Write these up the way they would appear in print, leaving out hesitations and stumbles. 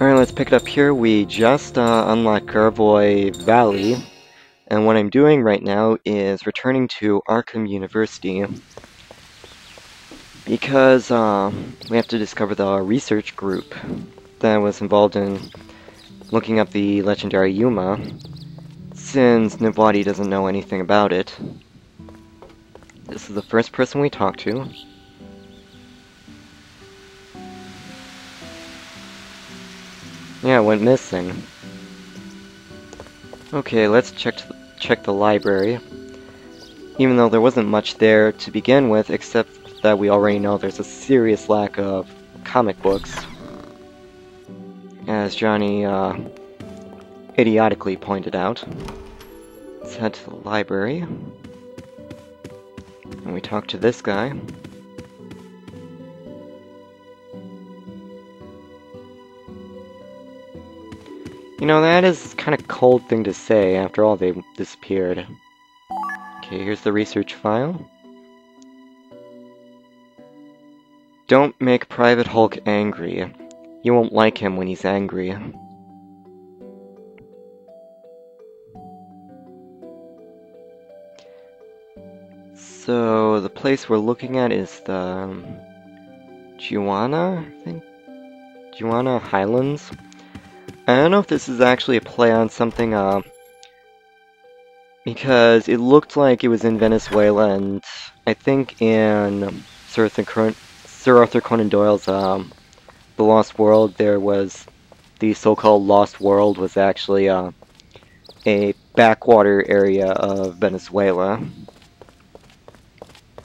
Alright, let's pick it up here. We just unlocked Garvoy Valley, and what I'm doing right now is returning to Arkham University because we have to discover the research group that was involved in looking up the legendary Yuma, since nobody doesn't know anything about it. This is the first person we talk to. Yeah, it went missing. Okay, let's check the library. Even though there wasn't much there to begin with, except that we already know there's a serious lack of comic books, as Johnny idiotically pointed out. Let's head to the library, and we talk to this guy. You know, that is kind of cold thing to say. After all, they disappeared. Okay, here's the research file. Don't make Private Hulk angry. You won't like him when he's angry. So, the place we're looking at is the Juana, I think? Juana Highlands? I don't know if this is actually a play on something, because it looked like it was in Venezuela, and I think in Sir Arthur Conan Doyle's The Lost World, there was the so-called Lost World was actually a backwater area of Venezuela.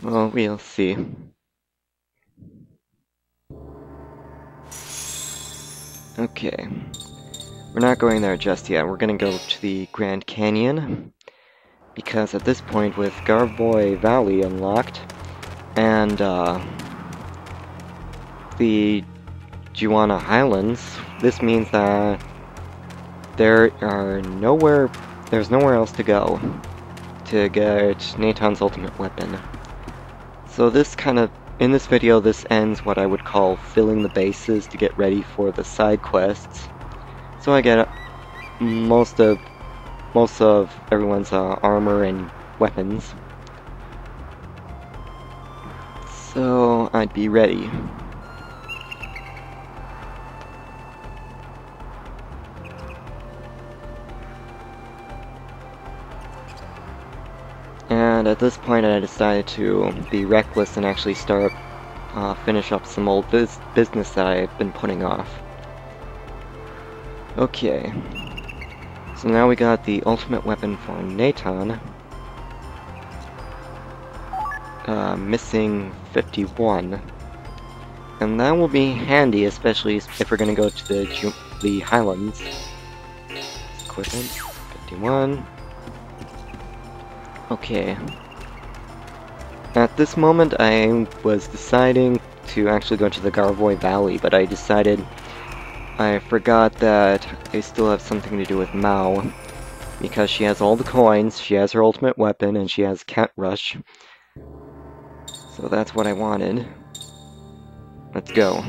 Well, we'll see. Okay. We're not going there just yet. We're gonna go to the Grand Canyon, because at this point, with Garvoy Valley unlocked, and the Juana Highlands, this means that there's nowhere else to go to get Nathan's ultimate weapon. So in this video, this ends what I would call filling the bases to get ready for the side quests. So I get most of everyone's armor and weapons. So I'd be ready. And at this point I decided to be reckless and actually finish up some old business that I've been putting off. Okay, so now we got the ultimate weapon for Nathan. Missing 51. And that will be handy, especially if we're gonna go to the Highlands. Equipment, 51. Okay. At this moment I was deciding to actually go to the Garvoy Valley, but I forgot that I still have something to do with Mao, because she has all the coins, she has her ultimate weapon, and she has Cat Rush. So that's what I wanted. Let's go.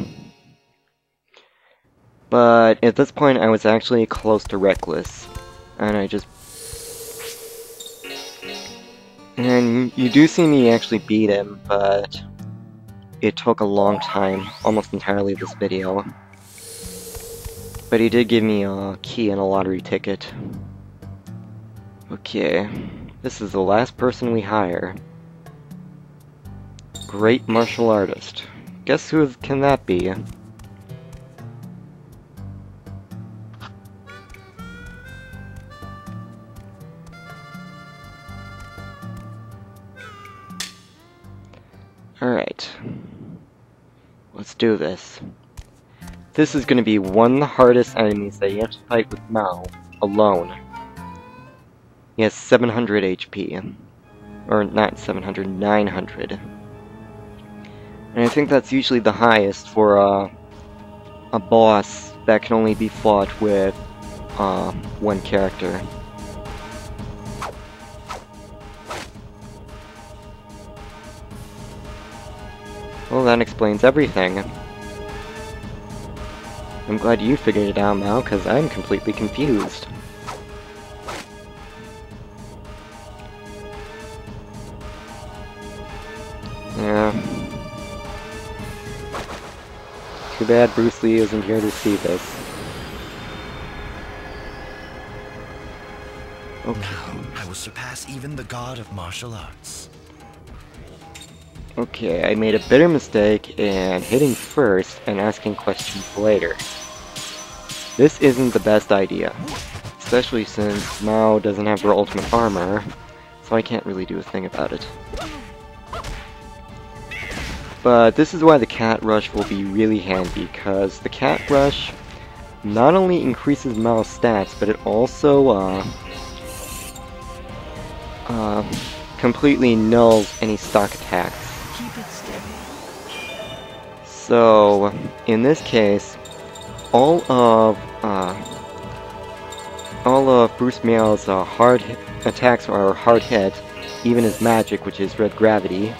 But at this point I was actually close to reckless, and and you do see me actually beat him, but it took a long time, almost entirely this video. But he did give me a key and a lottery ticket. Okay, this is the last person we hire. Great martial artist. Guess who can that be? Alright. Let's do this. This is going to be one of the hardest enemies that you have to fight with Mao alone. He has 700 HP. Or not 700, 900. And I think that's usually the highest for a boss that can only be fought with one character. Well, that explains everything. I'm glad you figured it out now, because I'm completely confused. Yeah. Too bad Bruce Lee isn't here to see this. Okay. Now I will surpass even the god of martial arts. Okay, I made a bitter mistake in hitting first and asking questions later. This isn't the best idea, especially since Mao doesn't have her ultimate armor, so I can't really do a thing about it. But this is why the Cat Rush will be really handy, because the Cat Rush not only increases Mao's stats, but it also completely nulls any stock attacks. Keep it steady. So, in this case, all of Bruce Meow's hard attacks are hard hit, even his magic, which is red gravity.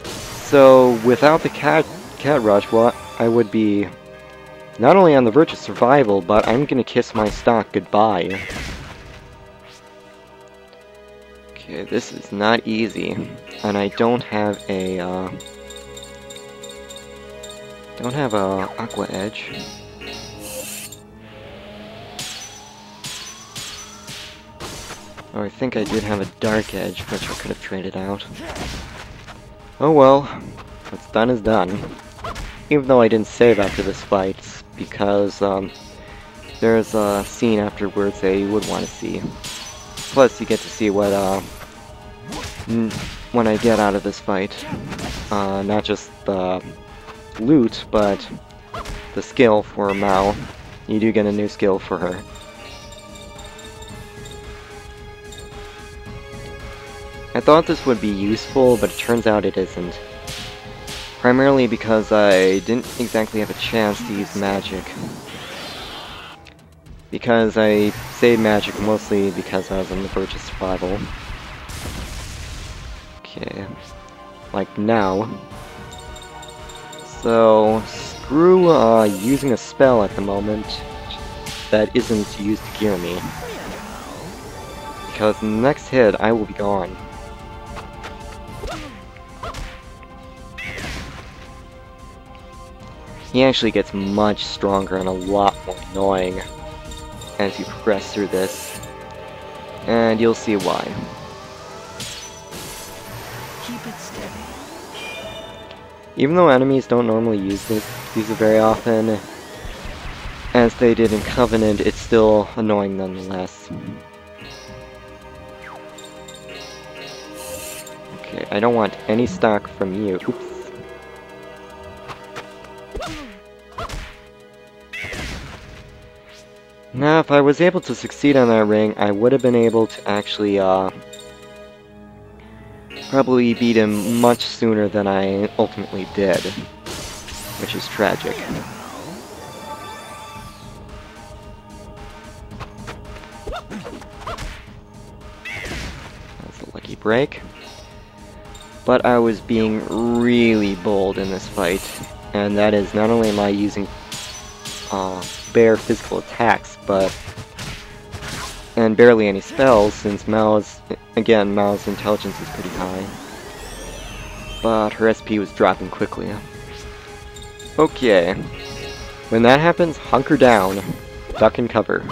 So, without the cat rush, well, I would be not only on the verge of survival, but I'm gonna kiss my stock goodbye. Okay, this is not easy, and I don't have a Aqua Edge. Oh, I think I did have a Dark Edge, which I could have traded out. Oh well, what's done is done. Even though I didn't save after this fight, because there's a scene afterwards that you would want to see. Plus, you get to see what when I get out of this fight. Not just the loot, but the skill for Mao. You do get a new skill for her. I thought this would be useful, but it turns out it isn't. Primarily because I didn't exactly have a chance to use magic. Because I saved magic mostly because I was on the verge of survival. Okay. Like now. So, screw using a spell at the moment that isn't used to gear me. Because in the next hit, I will be gone. He actually gets much stronger and a lot more annoying as you progress through this. And you'll see why. Keep it steady. Even though enemies don't normally use it very often, as they did in Covenant, it's still annoying nonetheless. Okay, I don't want any stock from you. Oops. Now, if I was able to succeed on that ring, I would have been able to actually, probably beat him much sooner than I ultimately did, which is tragic. That's a lucky break. But I was being really bold in this fight, and that is not only am I using bare physical attacks, and barely any spells, since Mao's intelligence is pretty high. But her SP was dropping quickly. Okay. When that happens, hunker down, duck and cover.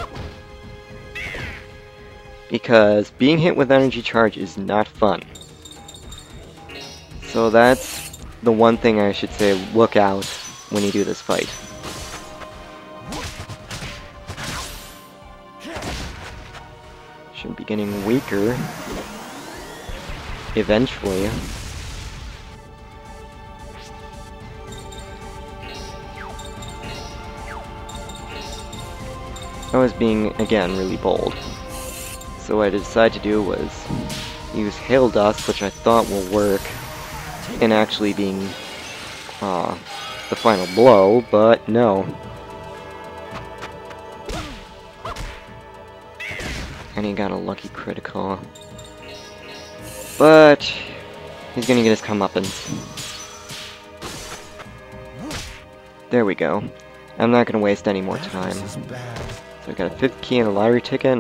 Because being hit with energy charge is not fun. So that's the one thing I should say, look out when you do this fight. Should be getting weaker eventually. I was being, again, really bold. So what I decided to do was use Hail Dust, which I thought will work in actually being the final blow, but no. And he got a lucky critical. But he's gonna get his comeuppance. There we go. I'm not gonna waste any more That time. horse is bad. So I got a 5th key and a lottery ticket.